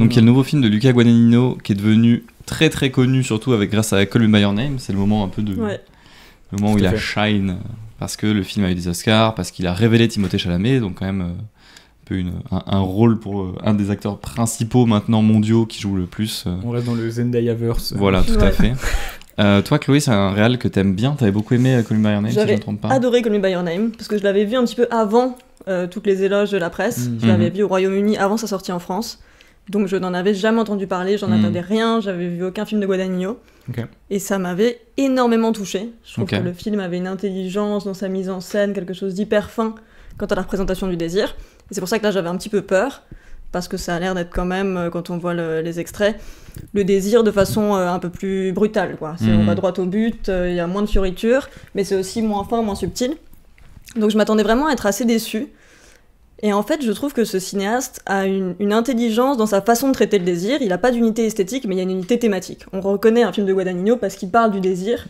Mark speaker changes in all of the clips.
Speaker 1: Donc il y a le nouveau film de Luca Guadagnino qui est devenu très très connu, surtout grâce à Call Me By Your Name. C'est le moment un peu de...
Speaker 2: Ouais.
Speaker 1: Le moment où il a shine, parce que le film a eu des Oscars, parce qu'il a révélé Timothée Chalamet, donc quand même un peu un rôle pour un des acteurs principaux maintenant mondiaux qui joue le plus.
Speaker 3: On reste dans le Zendaya-verse.
Speaker 1: Voilà, tout à fait. Toi, Chloé, c'est un réal que t'aimes bien. T'avais beaucoup aimé Call Me By Your Name, si je ne me trompe pas.
Speaker 2: J'avais adoré Call Me By Your Name, parce que je l'avais vu un petit peu avant toutes les éloges de la presse. Je l'avais vu au Royaume-Uni avant sa sortie en France. Donc je n'en avais jamais entendu parler, j'en attendais rien, j'avais vu aucun film de Guadagnino.
Speaker 3: Okay.
Speaker 2: Et ça m'avait énormément touchée. Je trouve que le film avait une intelligence dans sa mise en scène, quelque chose d'hyper fin quant à la représentation du désir. Et c'est pour ça que là j'avais un petit peu peur, parce que ça a l'air d'être quand même, quand on voit les extraits, le désir de façon un peu plus brutale, quoi. On va droit au but, il y a moins de fioritures, mais c'est aussi moins fin, moins subtil. Donc je m'attendais vraiment à être assez déçue. Et en fait, je trouve que ce cinéaste a une intelligence dans sa façon de traiter le désir. Il n'a pas d'unité esthétique, mais il y a une unité thématique. On reconnaît un film de Guadagnino parce qu'il parle du désir,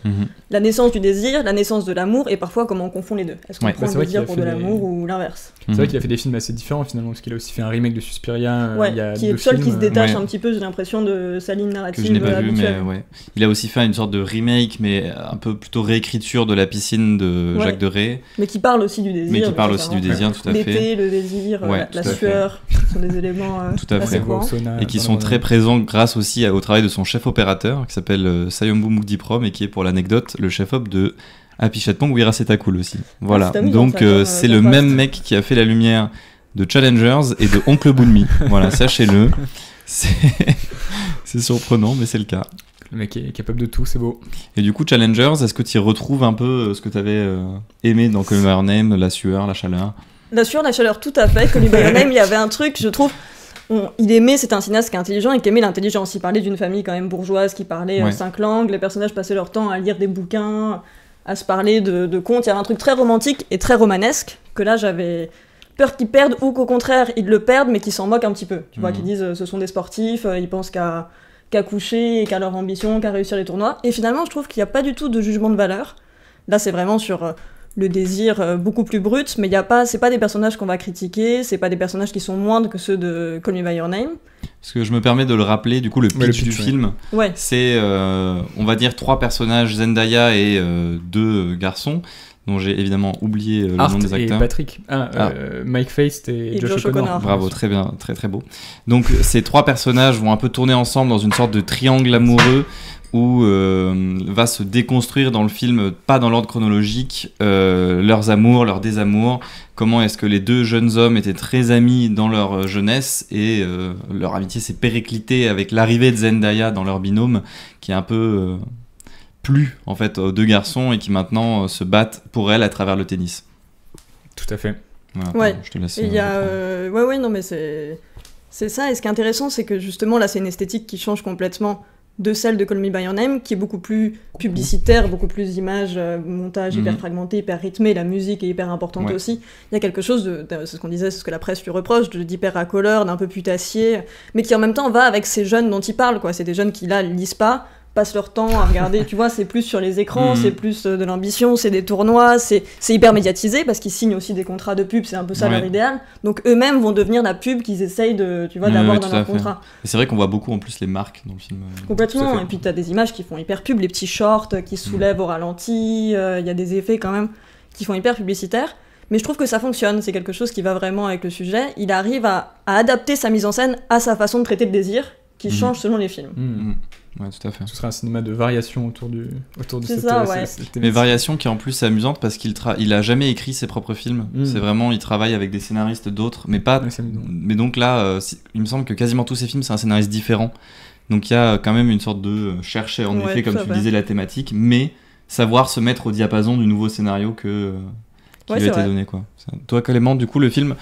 Speaker 2: la naissance du désir, la naissance de l'amour, et parfois comment on confond les deux. Est-ce qu'on prend le désir pour de l'amour ou l'inverse ?
Speaker 3: C'est vrai qu'il a fait des films assez différents finalement, parce qu'il a aussi fait un remake de Suspiria.
Speaker 2: Il y a qui est le seul qui se détache un petit peu, j'ai l'impression, de sa ligne narrative.
Speaker 1: Que je n'ai pas vu,
Speaker 2: habituelle.
Speaker 1: mais il a aussi fait une sorte de remake, mais un peu plutôt réécriture de La piscine de Jacques Deray.
Speaker 2: Mais qui parle aussi du désir.
Speaker 1: Mais qui parle aussi du désir, tout à fait.
Speaker 2: L'été, le désir, la sueur, ce sont des éléments
Speaker 1: tout à fait.
Speaker 2: courants.
Speaker 1: Et qui sont très présents grâce aussi au travail de son chef opérateur, qui s'appelle Sayombo Mugdiprom, et qui est, pour l'anecdote, le chef-op de Happy Chatpong Wirasetakul aussi. Voilà. Donc c'est le même mec qui a fait la lumière de Challengers et de Oncle Boonmi. Voilà, sachez-le. C'est surprenant, mais c'est le cas.
Speaker 3: Le mec est capable de tout, c'est beau.
Speaker 1: Et du coup, Challengers, est-ce que tu y retrouves un peu ce que tu avais aimé dans Call Me By Your Name, la sueur, la chaleur ?
Speaker 2: La sueur, la chaleur, tout à fait. Call Me By Your Name, il y avait un truc, je trouve... il aimait, c'était un cinéaste qui est intelligent et qui aimait l'intelligence. Il parlait d'une famille quand même bourgeoise qui parlait 5 langues. Les personnages passaient leur temps à lire des bouquins, à se parler de contes. Il y avait un truc très romantique et très romanesque que là, j'avais peur qu'ils perdent ou qu'au contraire, ils le perdent mais qu'ils s'en moquent un petit peu. Tu vois, qu'ils disent ce sont des sportifs, ils pensent qu'à coucher et qu'à leur ambition, qu'à réussir les tournois. Et finalement, je trouve qu'il n'y a pas du tout de jugement de valeur. Là, c'est vraiment sur... le désir beaucoup plus brut, mais c'est pas des personnages qu'on va critiquer, c'est pas des personnages qui sont moindres que ceux de Call Me By Your Name.
Speaker 1: Parce que je me permets de le rappeler, du coup, le pitch du film, c'est, on va dire, 3 personnages, Zendaya et 2 garçons, dont j'ai évidemment oublié le nom des acteurs.
Speaker 3: Et Patrick. Mike Faist et Josh O'Connor.
Speaker 1: Bravo, très bien, très très beau. Donc ces 3 personnages vont un peu tourner ensemble dans une sorte de triangle amoureux, où va se déconstruire dans le film, pas dans l'ordre chronologique, leurs amours, leurs désamours, comment est-ce que les 2 jeunes hommes étaient très amis dans leur jeunesse, et leur amitié s'est périclitée avec l'arrivée de Zendaya dans leur binôme, qui est un peu plu en fait aux 2 garçons, et qui maintenant se battent pour elle à travers le tennis.
Speaker 3: Tout à fait.
Speaker 1: Voilà, je te laisse.
Speaker 2: Il y a non mais c'est ça, et ce qui est intéressant, c'est que justement là c'est une esthétique qui change complètement de celle de Call Me By Your Name, qui est beaucoup plus publicitaire, beaucoup plus images, montage hyper fragmenté, hyper rythmé, la musique est hyper importante aussi. Il y a quelque chose c'est ce qu'on disait, c'est ce que la presse lui reproche, d'hyper racoleur, d'un peu putassier, mais qui en même temps va avec ces jeunes dont il parle, quoi. C'est des jeunes qui là lisent pas, passent leur temps à regarder, tu vois, c'est plus sur les écrans, c'est plus de l'ambition, c'est des tournois, c'est hyper médiatisé, parce qu'ils signent aussi des contrats de pub, c'est un peu ça leur idéal, donc eux-mêmes vont devenir la pub qu'ils essayent d'avoir dans leur contrat.
Speaker 1: Et c'est vrai qu'on voit beaucoup en plus les marques dans le film.
Speaker 2: Complètement, et puis t'as des images qui font hyper pub, les petits shorts qui se soulèvent au ralenti, il y a des effets quand même qui font hyper publicitaires, mais je trouve que ça fonctionne, c'est quelque chose qui va vraiment avec le sujet, il arrive à adapter sa mise en scène à sa façon de traiter le désir, qui change selon les films.
Speaker 1: Ouais, tout à fait.
Speaker 3: Ce sera un cinéma de variation autour de cette thématique.
Speaker 1: Mais variation qui en plus est amusante parce qu'il a jamais écrit ses propres films. C'est vraiment, il travaille avec des scénaristes d'autres, mais pas. Mais donc là, il me semble que quasiment tous ses films, c'est un scénariste différent. Donc il y a quand même une sorte de chercher en effet, comme tu disais, la thématique, mais savoir se mettre au diapason du nouveau scénario qui lui a été donné, quoi. Toi, Clément, du coup, le film.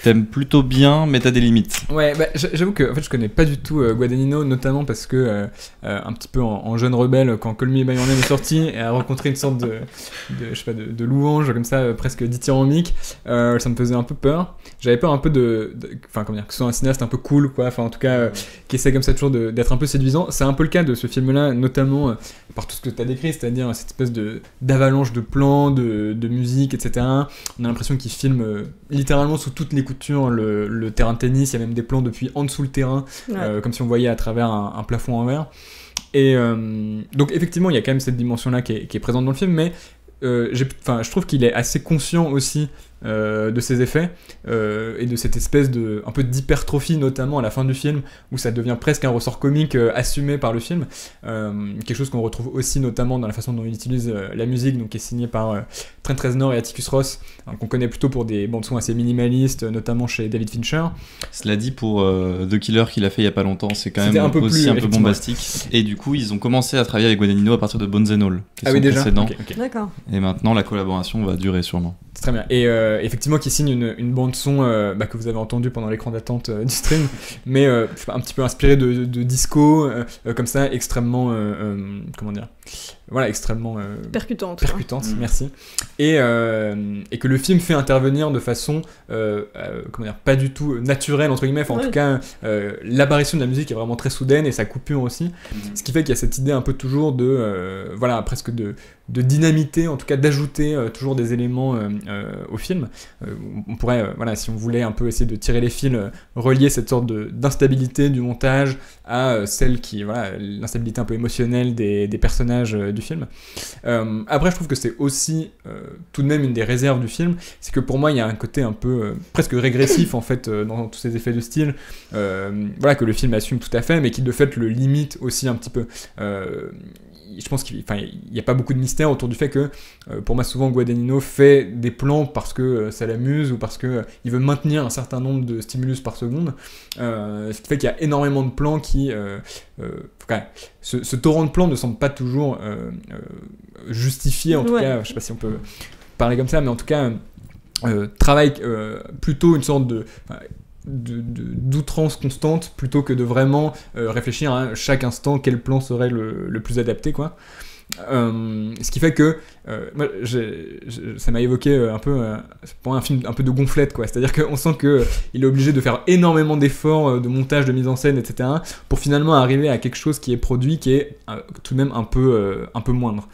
Speaker 1: T'aimes plutôt bien, mais t'as des limites.
Speaker 3: Ouais, j'avoue que en fait, je connais pas du tout Guadagnino, notamment parce que un petit peu en jeune rebelle, quand Call Me By Your Name est sorti, et a rencontré une sorte de louange comme ça, presque dithyrambique, ça me faisait un peu peur. J'avais peur un peu enfin comment dire, que ce soit un cinéaste un peu cool, quoi. Enfin en tout cas, qui essaie comme ça toujours d'être un peu séduisant. C'est un peu le cas de ce film-là, notamment par tout ce que t'as décrit, c'est-à-dire cette espèce d'avalanche de plans, de musique, etc. On a l'impression qu'il filme littéralement sous toutes les couture le terrain de tennis, il y a même des plans depuis en dessous le terrain, comme si on voyait à travers un plafond en verre. Et donc effectivement il y a quand même cette dimension-là qui est présente dans le film, mais je trouve qu'il est assez conscient aussi de ses effets et de cette espèce de un peu d'hypertrophie, notamment à la fin du film où ça devient presque un ressort comique assumé par le film, quelque chose qu'on retrouve aussi notamment dans la façon dont il utilise la musique, donc qui est signée par Trent Reznor et Atticus Ross, qu'on connaît plutôt pour des bandes son assez minimalistes, notamment chez David Fincher.
Speaker 1: Cela dit, pour The Killer qu'il a fait il y a pas longtemps, c'est quand même un peu bombastique, et du coup ils ont commencé à travailler avec Guadagnino à partir de Bones and All, qui est son précédent.
Speaker 2: Okay. D'accord.
Speaker 1: Et maintenant la collaboration va durer sûrement.
Speaker 3: C'est très bien. Et effectivement, qui signe une bande-son que vous avez entendue pendant l'écran d'attente du stream, mais un petit peu inspiré de disco, comme ça, extrêmement. Comment dire ? Voilà, extrêmement.
Speaker 2: Percutante,
Speaker 3: merci. Et que le film fait intervenir de façon. Comment dire ? Pas du tout naturelle, entre guillemets. Enfin, en tout cas, l'apparition de la musique est vraiment très soudaine et sa coupure aussi. Ce qui fait qu'il y a cette idée un peu toujours de. Voilà, presque de dynamiter, en tout cas d'ajouter toujours des éléments au film. On pourrait, voilà, si on voulait un peu essayer de tirer les fils, relier cette sorte d'instabilité du montage à celle qui, voilà, l'instabilité un peu émotionnelle des personnages du film. Après, je trouve que c'est aussi tout de même une des réserves du film, c'est que pour moi, il y a un côté un peu presque régressif en fait dans tous ces effets de style, voilà, que le film assume tout à fait, mais qui de fait le limite aussi un petit peu. Je pense qu'il n'y a pas beaucoup de mystère autour du fait que, pour moi, souvent, Guadagnino fait des plans parce que ça l'amuse ou parce qu'il veut maintenir un certain nombre de stimulus par seconde. Ce qui fait qu'il y a énormément de plans qui... ce torrent de plans ne semble pas toujours justifié, en tout cas, je ne sais pas si on peut parler comme ça, mais en tout cas, travaille plutôt une sorte d'outrance constante plutôt que de vraiment réfléchir à chaque instant quel plan serait le plus adapté, quoi. Ce qui fait que moi, ça m'a évoqué un peu pour un film un peu de gonflette, quoi. C'est-à-dire qu'on sent qu'il est obligé de faire énormément d'efforts de montage, de mise en scène, etc. pour finalement arriver à quelque chose qui est produit, qui est tout de même un peu moindre.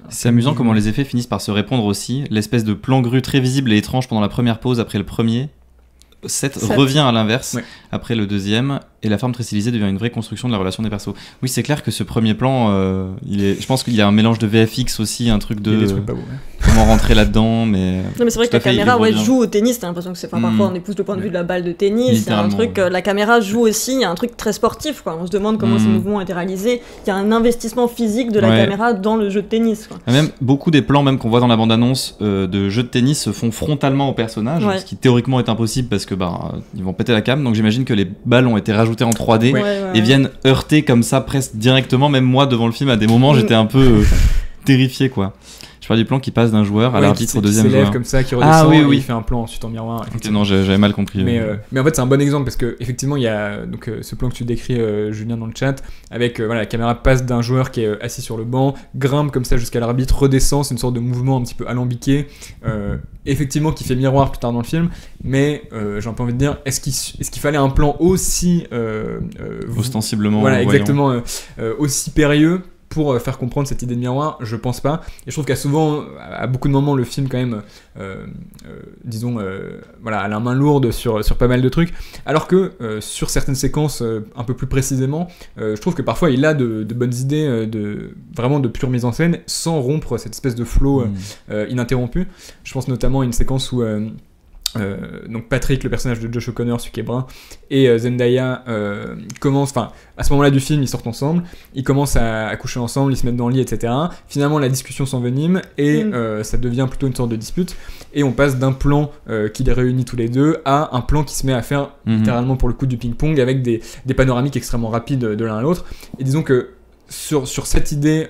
Speaker 1: C'est amusant comment les effets finissent par se répondre aussi. L'espèce de plan grue très visible et étrange pendant la première pause après le premier set revient à l'inverse après le deuxième, et la forme très stylisée devient une vraie construction de la relation des persos. Oui, c'est clair que ce premier plan, je pense qu'il y a un mélange de VFX aussi, un truc de...
Speaker 3: Il y a des trucs pas beaux,
Speaker 1: comment rentrer là-dedans, mais...
Speaker 2: Non, mais c'est vrai que la caméra joue au tennis, t'as l'impression que c'est... Enfin, parfois on épouse le point de vue de la balle de tennis, c'est un truc... la caméra joue aussi, il y a un truc très sportif, quoi. On se demande comment ces mouvements ont été réalisés. Il y a un investissement physique de la caméra dans le jeu de tennis, quoi.
Speaker 1: Même beaucoup des plans même qu'on voit dans la bande-annonce de jeux de tennis se font frontalement au personnage, ce qui théoriquement est impossible parce que ils vont péter la cam, donc j'imagine que les balles ont été rajoutées en 3D et viennent heurter comme ça presque directement. Même moi devant le film à des moments j'étais un peu terrifié, quoi. Je parle du plan qui passe d'un joueur à l'arbitre au deuxième joueur.
Speaker 3: Comme ça, qui redescend et il fait un plan ensuite en miroir.
Speaker 1: Okay, non, j'avais mal compris.
Speaker 3: Mais en fait, c'est un bon exemple parce que effectivement, il y a donc ce plan que tu décris, Julien, dans le chat, avec la caméra passe d'un joueur qui est assis sur le banc, grimpe comme ça jusqu'à l'arbitre, redescend, c'est une sorte de mouvement un petit peu alambiqué, effectivement qui fait miroir plus tard dans le film. Mais j'ai un peu envie de dire, est-ce qu'il fallait un plan aussi
Speaker 1: ostensiblement,
Speaker 3: voilà, exactement, aussi périlleux pour faire comprendre cette idée de miroir? Je pense pas. Et je trouve qu'à beaucoup de moments, le film quand même, disons, a la main lourde sur pas mal de trucs. Alors que sur certaines séquences, un peu plus précisément, je trouve que parfois il a de bonnes idées, vraiment de pure mise en scène, sans rompre cette espèce de flow ininterrompu. Je pense notamment à une séquence où donc Patrick, le personnage de Josh O'Connor, celui qui est brun, et Zendaya commencent, enfin à ce moment-là du film, ils sortent ensemble, ils commencent à coucher ensemble, ils se mettent dans le lit, etc. Finalement, la discussion s'envenime et ça devient plutôt une sorte de dispute. Et on passe d'un plan qui les réunit tous les deux à un plan qui se met à faire littéralement pour le coup du ping-pong avec des panoramiques extrêmement rapides de l'un à l'autre. Et disons que sur cette idée,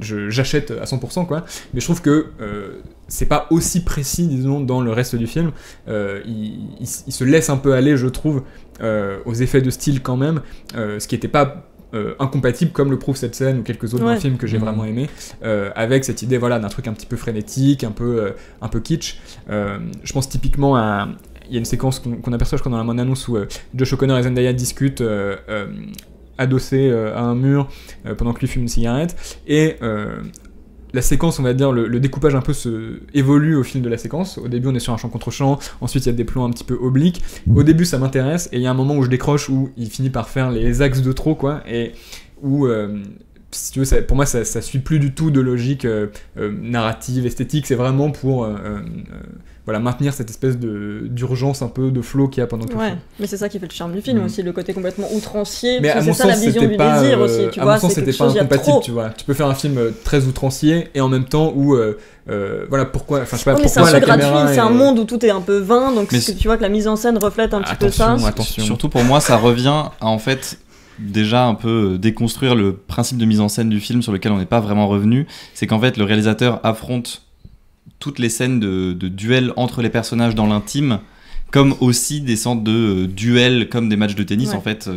Speaker 3: j'achète à 100%, quoi. Mais je trouve que c'est pas aussi précis, disons, dans le reste du film. Il se laisse un peu aller, je trouve, aux effets de style quand même, ce qui était pas incompatible, comme le prouve cette scène ou quelques autres films que j'ai vraiment aimé, avec cette idée, voilà, d'un truc un petit peu frénétique, un peu kitsch. Je pense typiquement à... Il y a une séquence qu'on aperçoit, je crois, dans la bande-annonce où Josh O'Connor et Zendaya discutent adossé à un mur pendant que lui fume une cigarette, et la séquence, on va dire, le découpage un peu évolue au fil de la séquence. Au début, on est sur un champ contre champ, ensuite il y a des plans un petit peu obliques. Au début, ça m'intéresse, et il y a un moment où je décroche, où il finit par faire les axes de trop, quoi, et où, si tu veux, pour moi, ça suit plus du tout de logique narrative, esthétique, c'est vraiment pour maintenir cette espèce d'urgence un peu de flow qu'il y a pendant tout le film.
Speaker 2: Mais c'est ça qui fait le charme du film aussi, le côté complètement outrancier,
Speaker 3: mais
Speaker 2: c'est ça la vision du désir aussi, tu vois, c'est quelque chose, il y a trop.
Speaker 3: Tu vois, tu peux faire un film très outrancier et en même temps où pourquoi, enfin je sais pas,
Speaker 2: mais
Speaker 3: pourquoi
Speaker 2: la caméra c'est un monde où tout est un peu vain, donc tu vois que la mise en scène reflète un petit peu ça.
Speaker 1: Attention. Surtout pour moi, ça revient à en fait déjà un peu déconstruire le principe de mise en scène du film sur lequel on n'est pas vraiment revenu. C'est qu'en fait le réalisateur affronte toutes les scènes de duels entre les personnages dans l'intime, comme aussi des sortes de duels comme des matchs de tennis. En fait,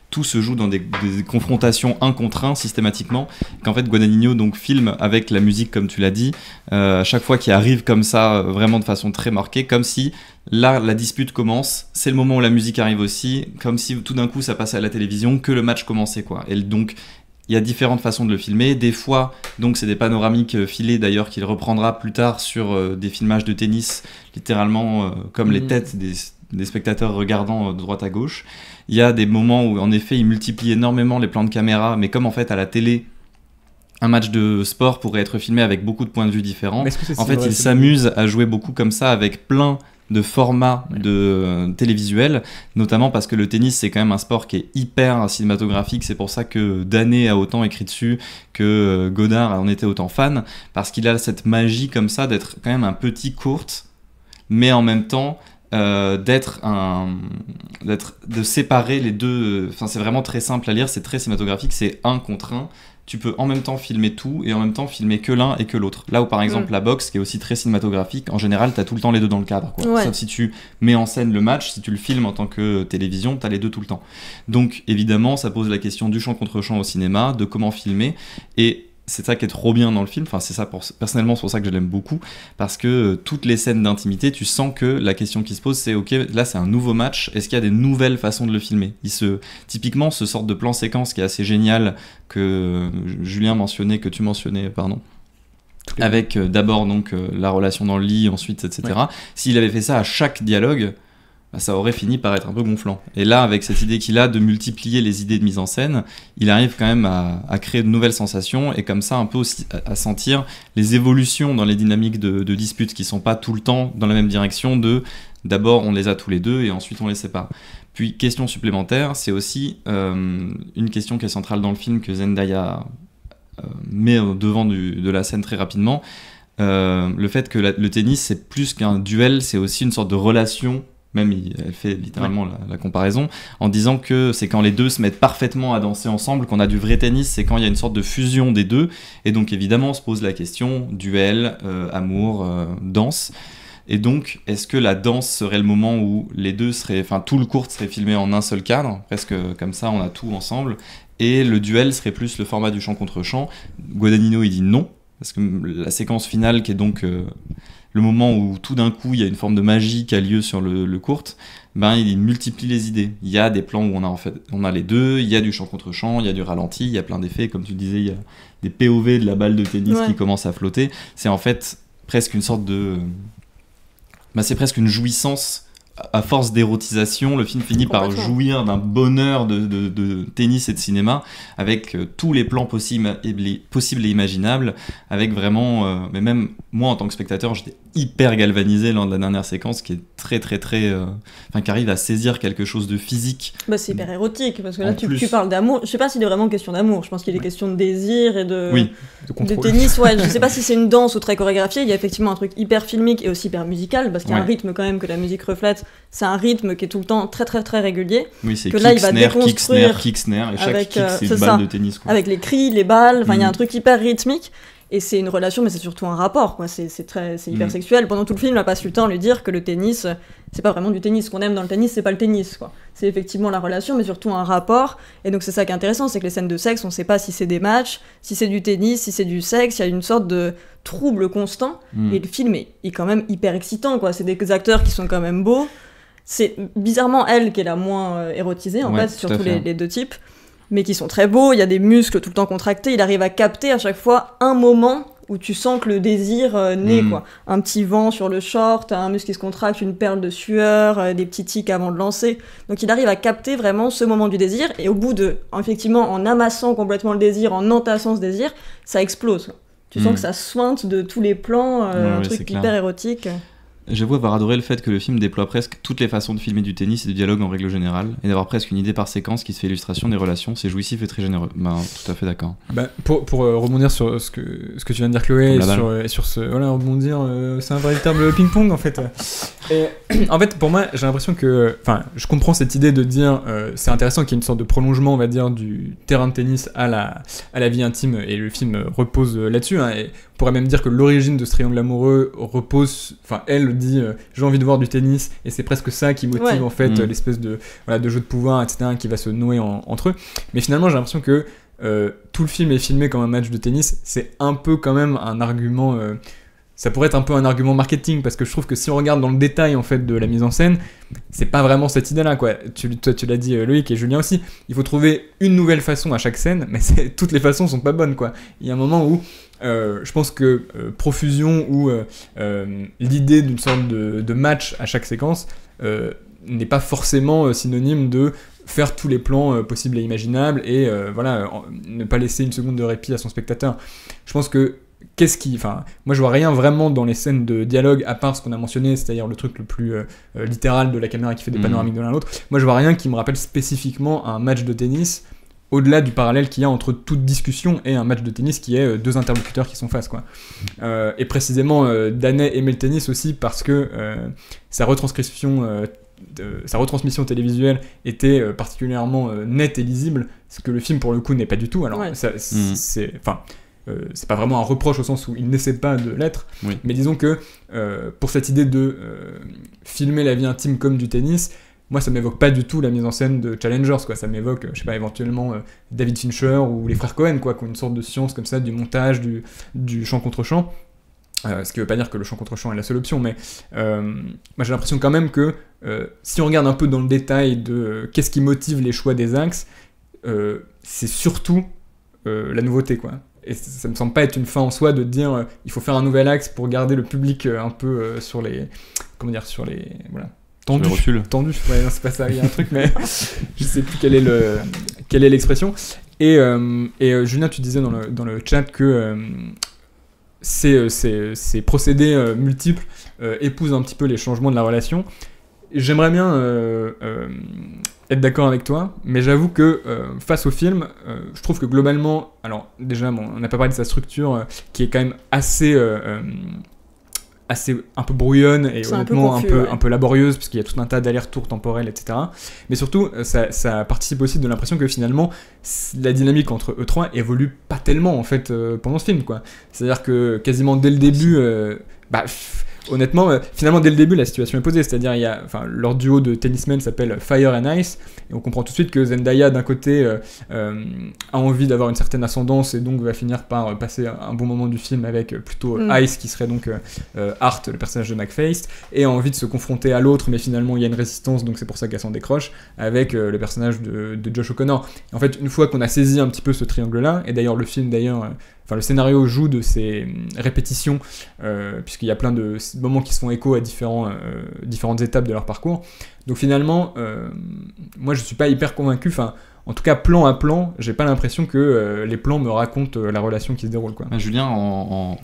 Speaker 1: tout se joue dans des confrontations 1 contre 1 systématiquement, qu'en fait Guadagnino donc filme avec la musique comme tu l'as dit, à chaque fois qu'il arrive comme ça, vraiment de façon très marquée, comme si là la dispute commence, c'est le moment où la musique arrive aussi, comme si tout d'un coup ça passait à la télévision, que le match commençait, quoi. Et donc il y a différentes façons de le filmer. Des fois, donc c'est des panoramiques filées d'ailleurs qu'il reprendra plus tard sur des filmages de tennis, littéralement comme les têtes des spectateurs regardant de droite à gauche. Il y a des moments où en effet il multiplie énormément les plans de caméra, mais comme en fait à la télé, un match de sport pourrait être filmé avec beaucoup de points de vue différents. En fait, il s'amuse à jouer beaucoup comme ça avec plein de formats de télévisuels, notamment parce que le tennis c'est quand même un sport qui est hyper cinématographique. C'est pour ça que Danet a autant écrit dessus, que Godard en était autant fan, parce qu'il a cette magie comme ça d'être quand même un petit court, mais en même temps de séparer les deux. Enfin, c'est vraiment très simple à lire, c'est très cinématographique, c'est 1 contre 1. Tu peux en même temps filmer tout et en même temps filmer que l'un et que l'autre. Là où par exemple la boxe, qui est aussi très cinématographique, en général t'as tout le temps les deux dans le cadre, quoi. Sauf si tu mets en scène le match, si tu le filmes en tant que télévision, t'as les deux tout le temps. Donc évidemment ça pose la question du champ contre champ au cinéma, de comment filmer, et c'est ça qui est trop bien dans le film. Enfin, c'est ça personnellement, c'est pour ça que je l'aime beaucoup, parce que toutes les scènes d'intimité, tu sens que la question qui se pose, c'est ok, là c'est un nouveau match, est-ce qu'il y a des nouvelles façons de le filmer? Typiquement, ce sorte de plan séquence qui est assez génial, que Julien mentionnait, que tu mentionnais, pardon, avec d'abord donc la relation dans le lit, ensuite etc. S'il avait fait ça à chaque dialogue, ça aurait fini par être un peu gonflant. Et là, avec cette idée qu'il a de multiplier les idées de mise en scène, il arrive quand même à créer de nouvelles sensations, et comme ça un peu aussi à sentir les évolutions dans les dynamiques de disputes qui sont pas tout le temps dans la même direction, d'abord on les a tous les deux et ensuite on les sépare. Puis question supplémentaire, c'est aussi une question qui est centrale dans le film, que Zendaya met au devant de la scène très rapidement, le fait que le tennis c'est plus qu'un duel, c'est aussi une sorte de relation. Même elle fait littéralement la comparaison en disant que c'est quand les deux se mettent parfaitement à danser ensemble qu'on a du vrai tennis, c'est quand il y a une sorte de fusion des deux, et donc évidemment on se pose la question duel, amour, danse. Et donc est-ce que la danse serait le moment où les deux tout le court serait filmé en un seul cadre, presque comme ça on a tout ensemble, et le duel serait plus le format du champ contre champ? Guadagnino il dit non, parce que la séquence finale qui est donc le moment où tout d'un coup il y a une forme de magie qui a lieu sur le court, il multiplie les idées. Il y a des plans où on a les deux, il y a du champ contre champ, il y a du ralenti, il y a plein d'effets, comme tu disais, il y a des POV de la balle de tennis qui commence à flotter. C'est en fait presque une sorte de... c'est presque une jouissance. À force d'érotisation, le film finit par jouir d'un bonheur de tennis et de cinéma, avec tous les plans possibles et imaginables, avec vraiment... mais même moi, en tant que spectateur, j'étais hyper galvanisé lors de la dernière séquence, qui est très, très, très... qui arrive à saisir quelque chose de physique. C'est
Speaker 2: hyper érotique, parce que là, tu parles d'amour. Je sais pas s'il est vraiment question d'amour, je pense qu'il est question de désir et de tennis. Je sais pas si c'est une danse ou très chorégraphiée, il y a effectivement un truc hyper filmique et aussi hyper musical, parce qu'il y a un rythme quand même que la musique reflète. C'est un rythme qui est tout le temps très très très régulier.
Speaker 1: Oui, c'est
Speaker 2: que là il va déconstruire
Speaker 1: kick, snare, et chaque kick c'est une balle de tennis, quoi.
Speaker 2: Avec les cris, les balles, il y a un truc hyper rythmique, et c'est une relation, mais c'est surtout un rapport, quoi. C'est hyper sexuel. Pendant tout le film, on a passé le temps à lui dire que le tennis, c'est pas vraiment du tennis. Ce qu'on aime dans le tennis, c'est pas le tennis, quoi. C'est effectivement la relation, mais surtout un rapport. Et donc c'est ça qui est intéressant, c'est que les scènes de sexe, on sait pas si c'est des matchs, si c'est du tennis, si c'est du sexe. Il y a une sorte de trouble constant, et le film est quand même hyper excitant, quoi. C'est des acteurs qui sont quand même beaux. C'est bizarrement elle qui est la moins érotisée, en fait, surtout les deux types. mais qui sont très beaux, il y a des muscles tout le temps contractés, il arrive à capter à chaque fois un moment où tu sens que le désir naît, quoi. Un petit vent sur le short, un muscle qui se contracte, une perle de sueur, des petits tics avant de lancer. Donc il arrive à capter vraiment ce moment du désir, et au bout de, effectivement, en amassant complètement le désir, en entassant ce désir, ça explose. Tu sens que ça sointe de tous les plans, un truc hyper érotique.
Speaker 1: J'avoue avoir adoré le fait que le film déploie presque toutes les façons de filmer du tennis et du dialogue en règle générale, et d'avoir presque une idée par séquence qui se fait illustration des relations. C'est jouissif et très généreux. Tout à fait d'accord.
Speaker 3: Pour rebondir sur ce que tu viens de dire, Chloé, et sur ce... Voilà, rebondir, c'est un véritable ping-pong, en fait. Et en fait, pour moi, j'ai l'impression que... Enfin, je comprends cette idée de dire... c'est intéressant qu'il y ait une sorte de prolongement, on va dire, du terrain de tennis à la vie intime, et le film repose là-dessus, hein, et on pourrait même dire que l'origine de ce triangle amoureux repose... Enfin, elle dit j'ai envie de voir du tennis, et c'est presque ça qui motive en fait l'espèce de jeu de pouvoir, etc., qui va se nouer entre eux. Mais finalement, j'ai l'impression que tout le film est filmé comme un match de tennis. C'est un peu quand même un argument... ça pourrait être un peu un argument marketing, parce que je trouve que si on regarde dans le détail en fait de la mise en scène, c'est pas vraiment cette idée-là, quoi. Toi, tu l'as dit, Loïc, et Julien aussi. Il faut trouver une nouvelle façon à chaque scène, mais toutes les façons sont pas bonnes, quoi. Il y a un moment où je pense que profusion ou l'idée d'une sorte de match à chaque séquence n'est pas forcément synonyme de faire tous les plans possibles et imaginables, et ne pas laisser une seconde de répit à son spectateur. Je pense que moi je vois rien vraiment dans les scènes de dialogue à part ce qu'on a mentionné, c'est-à-dire le truc le plus littéral de la caméra qui fait des panoramiques de l'un à l'autre. Moi je vois rien qui me rappelle spécifiquement un match de tennis, au-delà du parallèle qu'il y a entre toute discussion et un match de tennis qui est deux interlocuteurs qui sont face, quoi. Et précisément Danet aimait le tennis aussi parce que sa retransmission télévisuelle était particulièrement nette et lisible, ce que le film pour le coup n'est pas du tout. Alors c'est pas vraiment un reproche au sens où il n'essaie pas de l'être, mais disons que pour cette idée de filmer la vie intime comme du tennis, moi ça m'évoque pas du tout la mise en scène de Challengers, quoi. Ça m'évoque, je sais pas, éventuellement David Fincher ou les frères Cohen, quoi, qui ont une sorte de science comme ça, du montage, du chant contre chant. Ce qui veut pas dire que le chant contre chant est la seule option, mais moi j'ai l'impression quand même que si on regarde un peu dans le détail de qu'est-ce qui motive les choix des axes, c'est surtout la nouveauté, quoi. Et ça me semble pas être une fin en soi de dire il faut faire un nouvel axe pour garder le public un peu sur les tendu, ouais, non, c'est pas ça, il y a un truc, mais je sais plus quelle est l'expression. Et Julien, tu disais dans le chat que ces procédés multiples épousent un petit peu les changements de la relation. J'aimerais bien être d'accord avec toi, mais j'avoue que face au film, je trouve que globalement, alors déjà, on n'a pas parlé de sa structure qui est quand même assez un peu brouillonne et honnêtement un peu laborieuse, puisqu'il y a tout un tas d'allers-retours temporels, etc. Mais surtout, ça participe aussi de l'impression que finalement, la dynamique entre eux trois évolue pas tellement en fait pendant ce film, quoi. C'est-à-dire que quasiment dès le début, honnêtement, finalement dès le début la situation est posée, c'est-à-dire leur duo de tennismen s'appelle Fire and Ice, et on comprend tout de suite que Zendaya d'un côté a envie d'avoir une certaine ascendance et donc va finir par passer un bon moment du film avec plutôt Ice qui serait donc Art, le personnage de McFace, et a envie de se confronter à l'autre, mais finalement il y a une résistance, donc c'est pour ça qu'elle s'en décroche avec le personnage de Josh O'Connor. Et en fait, une fois qu'on a saisi un petit peu ce triangle là, et d'ailleurs le film le scénario joue de ces répétitions, puisqu'il y a plein de moments qui se font écho à différentes étapes de leur parcours. Donc finalement, moi je suis pas hyper convaincu, en tout cas plan à plan, j'ai pas l'impression que les plans me racontent la relation qui se déroule, quoi.
Speaker 1: Julien en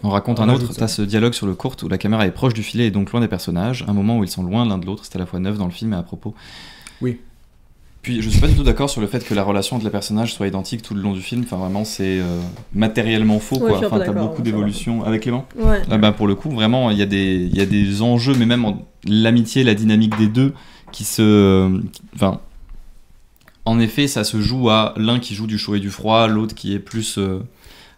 Speaker 1: raconte un autre. T'as ce dialogue sur le court où la caméra est proche du filet et donc loin des personnages, un moment où ils sont loin l'un de l'autre, c'est à la fois neuf dans le film et à propos.
Speaker 3: Oui.
Speaker 1: Puis je suis pas du tout d'accord sur le fait que la relation entre les personnages soit identique tout le long du film. Vraiment c'est matériellement faux, quoi. T'as beaucoup d'évolutions avec Clément.
Speaker 2: Ouais.
Speaker 1: Pour le coup, vraiment il y a des enjeux, mais même l'amitié, la dynamique des deux qui en effet, ça se joue à l'un qui joue du chaud et du froid, l'autre qui est plus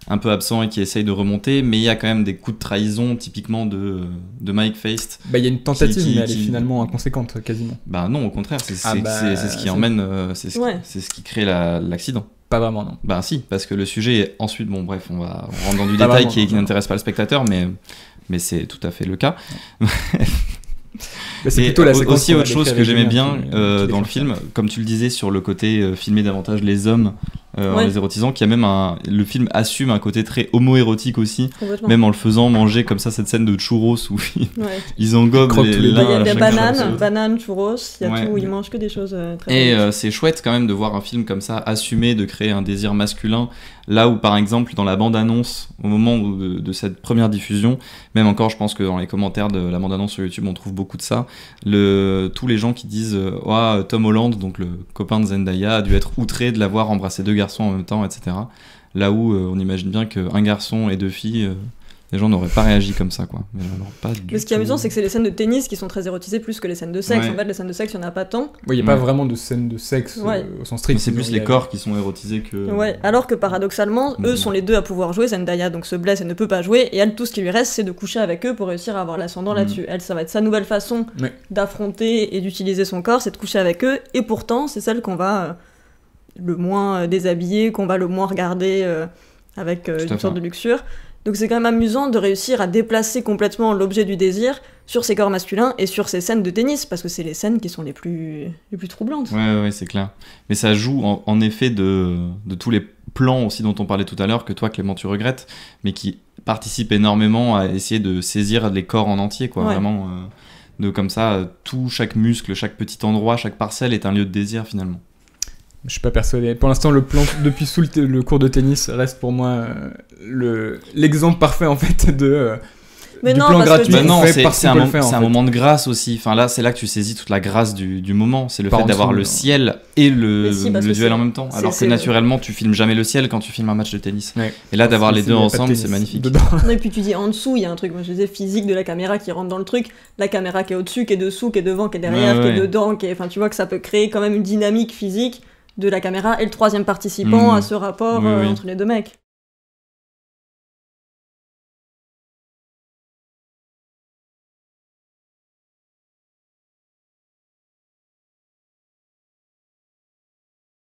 Speaker 1: un peu absent et qui essaye de remonter, mais il y a quand même des coups de trahison typiquement de Mike Feist.
Speaker 3: Il y a une tentative, mais elle est finalement inconséquente quasiment.
Speaker 1: Non, au contraire, c'est ce qui emmène, c'est ce qui crée l'accident.
Speaker 3: Pas vraiment, non.
Speaker 1: Si, parce que le sujet est ensuite, on rentre dans du détail qui n'intéresse pas le spectateur, mais c'est tout à fait le cas.
Speaker 3: C'est
Speaker 1: et
Speaker 3: plutôt la séquence
Speaker 1: aussi
Speaker 3: qu'on a
Speaker 1: autre chose
Speaker 3: décrit
Speaker 1: que
Speaker 3: avec
Speaker 1: j'aimais
Speaker 3: Julien
Speaker 1: bien
Speaker 3: qui
Speaker 1: dans le film, comme tu le disais sur le côté filmer davantage les hommes en les érotisant, qu'il y a même le film assume un côté très homo-érotique aussi, même en le faisant manger comme ça cette scène de churros où ils engobent
Speaker 2: il y a des bananes, churros, il y a tout, ils mangent que des choses très
Speaker 1: et c'est chouette quand même de voir un film comme ça assumer de créer un désir masculin, là où par exemple dans la bande-annonce, au moment de cette première diffusion, même encore je pense que dans les commentaires de la bande-annonce sur YouTube on trouve beaucoup de ça, tous les gens qui disent Tom Holland, donc le copain de Zendaya, a dû être outré de l'avoir embrassé 2 garçons en même temps, etc. Là où on imagine bien qu'un garçon et 2 filles, les gens n'auraient pas réagi comme ça, quoi. Mais
Speaker 2: ce qui est amusant, c'est que c'est les scènes de tennis qui sont très érotisées plus que les scènes de sexe. En fait, les scènes de sexe, il n'y en a pas tant.
Speaker 3: Oui, il n'y a pas vraiment de scènes de sexe au sens strict.
Speaker 1: Mais c'est plus les corps qui sont érotisés que...
Speaker 2: Ouais, alors que paradoxalement, eux sont les deux à pouvoir jouer. Zendaya donc se blesse et ne peut pas jouer, et elle, tout ce qui lui reste, c'est de coucher avec eux pour réussir à avoir l'ascendant là-dessus. Elle, ça va être sa nouvelle façon d'affronter et d'utiliser son corps, c'est de coucher avec eux, et pourtant, c'est celle qu'on va le moins déshabiller, qu'on va le moins regarder avec une sorte de luxure. Donc c'est quand même amusant de réussir à déplacer complètement l'objet du désir sur ces corps masculins et sur ces scènes de tennis, parce que c'est les scènes qui sont les plus troublantes.
Speaker 1: Ouais, c'est clair. Mais ça joue en effet de tous les plans aussi dont on parlait tout à l'heure, que toi Clément tu regrettes, mais qui participent énormément à essayer de saisir les corps en entier, quoi. Vraiment, de comme ça, chaque muscle, chaque petit endroit, chaque parcelle est un lieu de désir finalement.
Speaker 3: Je suis pas persuadé. Pour l'instant, le plan depuis sous le cours de tennis reste pour moi l'exemple parfait en fait
Speaker 2: mais
Speaker 3: du
Speaker 2: non,
Speaker 3: plan
Speaker 2: parce
Speaker 3: gratuit.
Speaker 1: C'est un moment de grâce aussi. Enfin là, c'est là que tu saisis toute la grâce du moment. C'est le fait d'avoir le ciel et le duel en même temps. Alors que naturellement, tu filmes jamais le ciel quand tu filmes un match de tennis. Ouais. Et là, d'avoir les deux ensemble, c'est magnifique.
Speaker 2: Et puis tu dis en dessous, il y a un truc. Moi, je disais physique de la caméra qui rentre dans le truc. La caméra qui est au-dessus, qui est dessous, qui est devant, qui est derrière, qui est dedans. Enfin, tu vois que ça peut créer quand même une dynamique physique de la caméra et le troisième participant à ce rapport entre les deux mecs.